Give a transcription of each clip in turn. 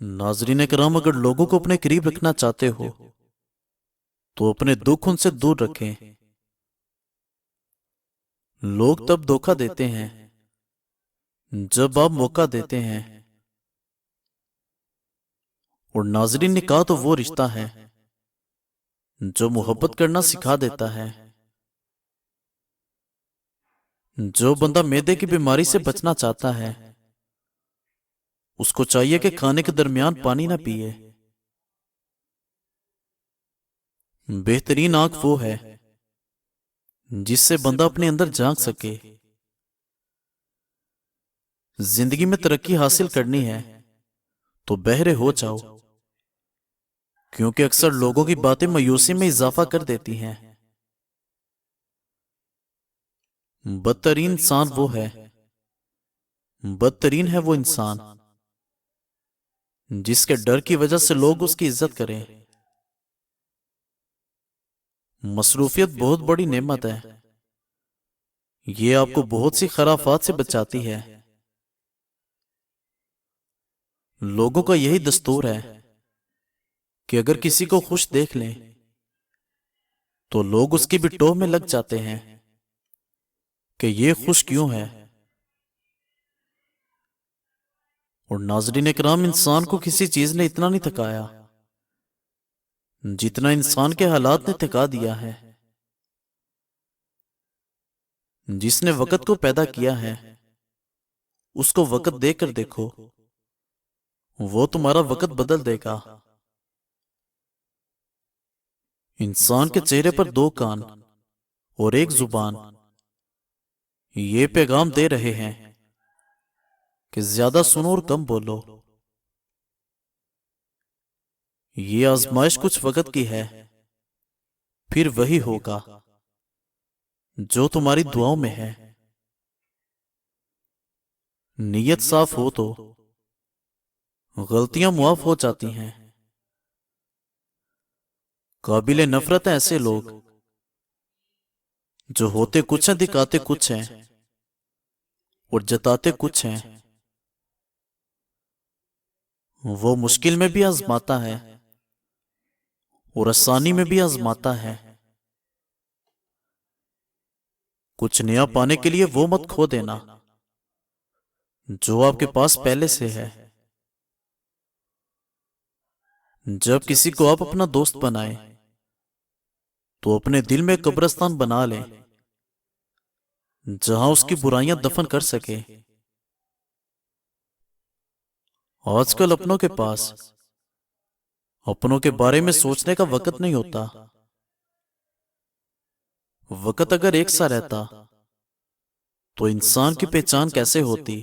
नाजरीन करام, अगर लोगों को अपने करीब रखना चाहते हो तो अपने दुख उनसे दूर रखें। लोग तब धोखा देते हैं जब आप मौका देते हैं। और नाजरीन, निकाह तो वो रिश्ता है जो मोहब्बत करना सिखा देता है। जो बंदा मैदे की बीमारी से बचना चाहता है उसको चाहिए कि खाने के दरमियान पानी ना पिए। बेहतरीन आंख वो है जिससे बंदा अपने अंदर झांक सके। जिंदगी में तरक्की हासिल करनी है तो बहरे हो जाओ, क्योंकि अक्सर लोगों की बातें मायूसी में इजाफा कर देती हैं। बदतरीन है वो इंसान जिसके डर की वजह से लोग उसकी इज्जत करें। मसरूफियत बहुत बड़ी नेमत है, ये आपको बहुत सी खराफात से बचाती है। लोगों का यही दस्तूर है कि अगर किसी को खुश देख लें तो लोग उसकी भी टोह में लग जाते हैं कि ये खुश क्यों है। और नाज़रीन इकराम, इंसान को किसी चीज ने इतना नहीं थकाया जितना इंसान के हालात ने थका दिया है। जिसने वक़्त को पैदा किया है उसको वक़्त देकर देखो, वो तुम्हारा वक़्त बदल देगा। इंसान के चेहरे पर दो कान और एक जुबान ये पैगाम दे रहे हैं कि ज्यादा सुनो और कम बोलो। ये आजमाइश कुछ वक़्त की है, फिर वही होगा जो तुम्हारी दुआओं में है। नीयत साफ हो तो गलतियां मुआफ हो जाती हैं। काबिले नफरत हैं ऐसे लोग जो होते कुछ हैं, दिखाते कुछ हैं और जताते कुछ हैं। वो मुश्किल में भी आजमाता है और आसानी में भी आजमाता है। कुछ नया पाने के लिए वो मत खो देना जो आपके पास पहले से है। जब किसी को आप अपना दोस्त बनाए तो अपने दिल में कब्रिस्तान बना लें जहां उसकी बुराइयां दफन कर सके। आजकल अपनों के पास अपनों के बारे में सोचने का वक़्त नहीं होता। वक़्त अगर एक सा रहता तो इंसान की पहचान कैसे होती।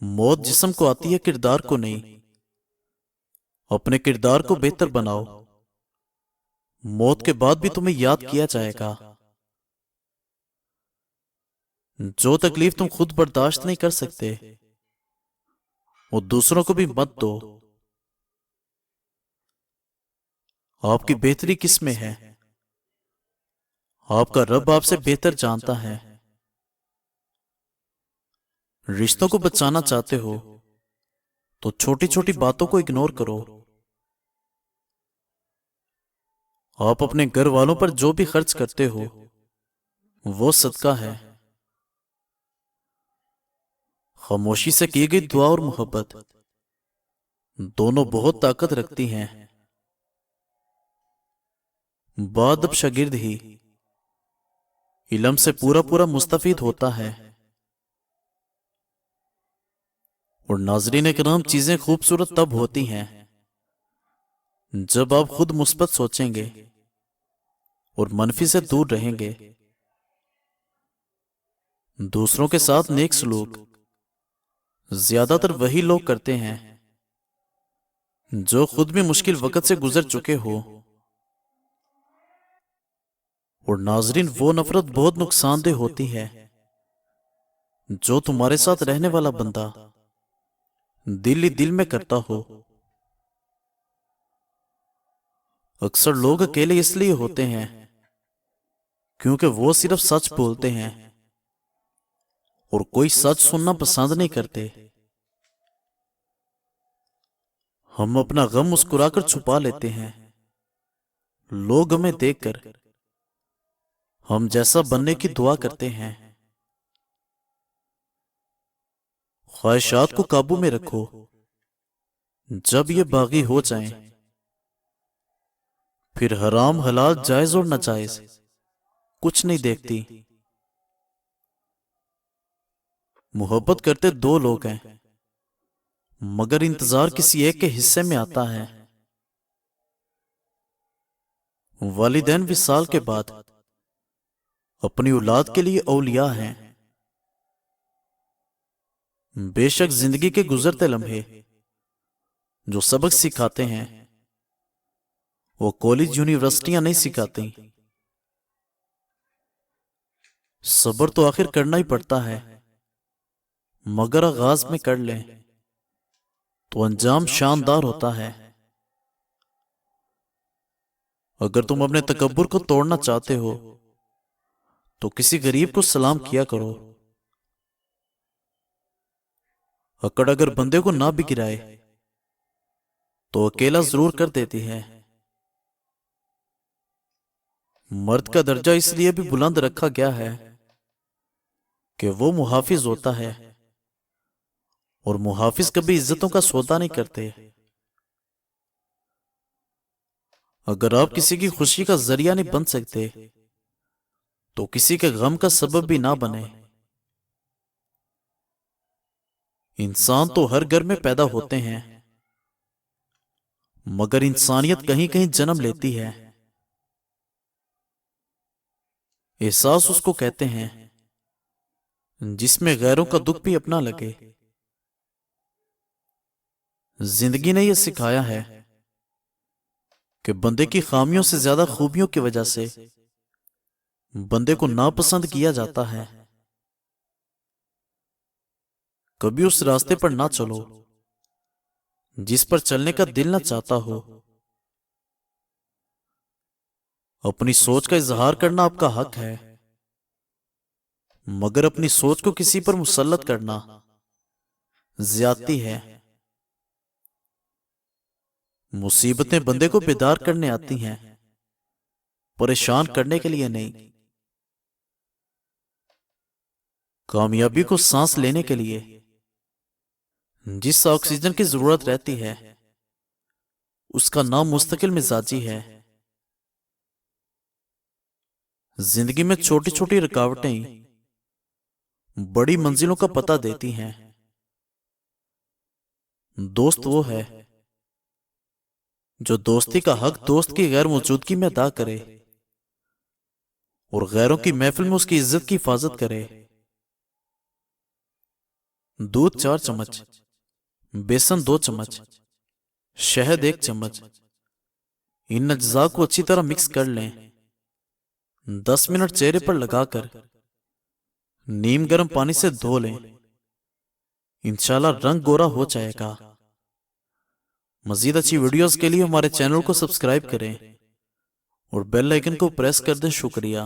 मौत जिस्म को आती है, किरदार को नहीं। अपने किरदार को बेहतर बनाओ, मौत के बाद भी तुम्हें याद किया जाएगा। जो तकलीफ तुम खुद बर्दाश्त नहीं कर सकते वो दूसरों को भी मत दो। आपकी बेहतरी किस में है? आपका रब आपसे बेहतर जानता है। रिश्तों को बचाना चाहते हो तो छोटी छोटी बातों को इग्नोर करो। आप अपने घर वालों पर जो भी खर्च करते हो वो सदका है। खामोशी से की गई दुआ और मोहब्बत दोनों बहुत ताकत रखती हैं। बादब शागिर्द ही इल्म से पूरा पूरा मुस्तफीद होता है। और नाज़रीन किराम, चीजें खूबसूरत तब होती हैं जब आप खुद मुस्बत सोचेंगे और मनफी से दूर रहेंगे। दूसरों के साथ नेक सलूक ज्यादातर वही लोग करते हैं जो खुद भी मुश्किल वक़्त से गुजर चुके हो। और नाजरीन, वो नफरत बहुत नुकसानदेह होती है जो तुम्हारे साथ रहने वाला बंदा दिल ही दिल में करता हो। अक्सर लोग अकेले इसलिए होते हैं क्योंकि वो सिर्फ सच बोलते हैं और कोई सच सुनना पसंद नहीं करते। ہم اپنا غم مسکرا کر چھپا لیتے ہیں، لوگ ہمیں دیکھ کر ہم جیسا بننے کی دعا کرتے ہیں۔ خواہشات کو قابو میں رکھو، جب یہ باغی ہو جائیں پھر حرام حلال جائز اور ناجائز کچھ نہیں دیکھتی۔ محبت کرتے دو لوگ ہیں مگر انتظار کسی ایک کے حصے میں آتا ہے۔ والدین وصال کے بعد اپنی اولاد کے لیے اولیاء ہیں۔ بے شک زندگی کے گزرتے لمحے جو سبق سکھاتے ہیں وہ کالج یونیورسٹیاں نہیں سکھاتی۔ صبر تو آخر کرنا ہی پڑتا ہے، مگر آغاز میں کر لیں تو انجام شاندار ہوتا ہے۔ اگر تم اپنے تکبر کو توڑنا چاہتے ہو تو کسی غریب کو سلام کیا کرو۔ اکڑ اگر بندے کو نہ بھی گرائے تو اکیلا ضرور کر دیتی ہے۔ مرد کا درجہ اس لیے بھی بلند رکھا گیا ہے کہ وہ محافظ ہوتا ہے، اور محافظ کبھی عزتوں کا سودا نہیں کرتے۔ اگر آپ کسی کی خوشی کا ذریعہ نہیں بن سکتے تو کسی کے غم کا سبب بھی نہ بنے۔ انسان تو ہر گھر میں پیدا ہوتے ہیں مگر انسانیت کہیں کہیں جنم لیتی ہے۔ احساس اس کو کہتے ہیں جس میں غیروں کا دکھ بھی اپنا لگے۔ زندگی نے یہ سکھایا ہے کہ بندے کی خامیوں سے زیادہ خوبیوں کی وجہ سے بندے کو ناپسند کیا جاتا ہے۔ کبھی اس راستے پر نہ چلو جس پر چلنے کا دل نہ چاہتا ہو۔ اپنی سوچ کا اظہار کرنا آپ کا حق ہے، مگر اپنی سوچ کو کسی پر مسلط کرنا زیادتی ہے۔ مصیبتیں بندے کو بیدار کرنے آتی ہیں، پریشان کرنے کے لیے نہیں۔ کامیابی کو سانس لینے کے لیے جس آکسیجن کی ضرورت رہتی ہے اس کا نام مستقل مزاجی ہے۔ زندگی میں چھوٹی چھوٹی رکاوٹیں بڑی منزلوں کا پتہ دیتی ہیں۔ دوست وہ ہے جو دوستی کا حق دوست کی غیر موجودگی میں ادا کرے اور غیروں کی محفل میں اس کی عزت کی حفاظت کرے۔ دودھ 4 چمچ، بیسن 2 چمچ، شہد 1 چمچ، ان اجزاء کو اچھی طرح مکس کر لیں۔ 10 منٹ چہرے پر لگا کر نیم گرم پانی سے دھو لیں، انشاءاللہ رنگ گورا ہو جائے گا۔ مزید اچھی ویڈیوز کے لیے ہمارے چینل کو سبسکرائب کریں اور بیل آئیکن کو پریس کر دیں۔ شکریہ۔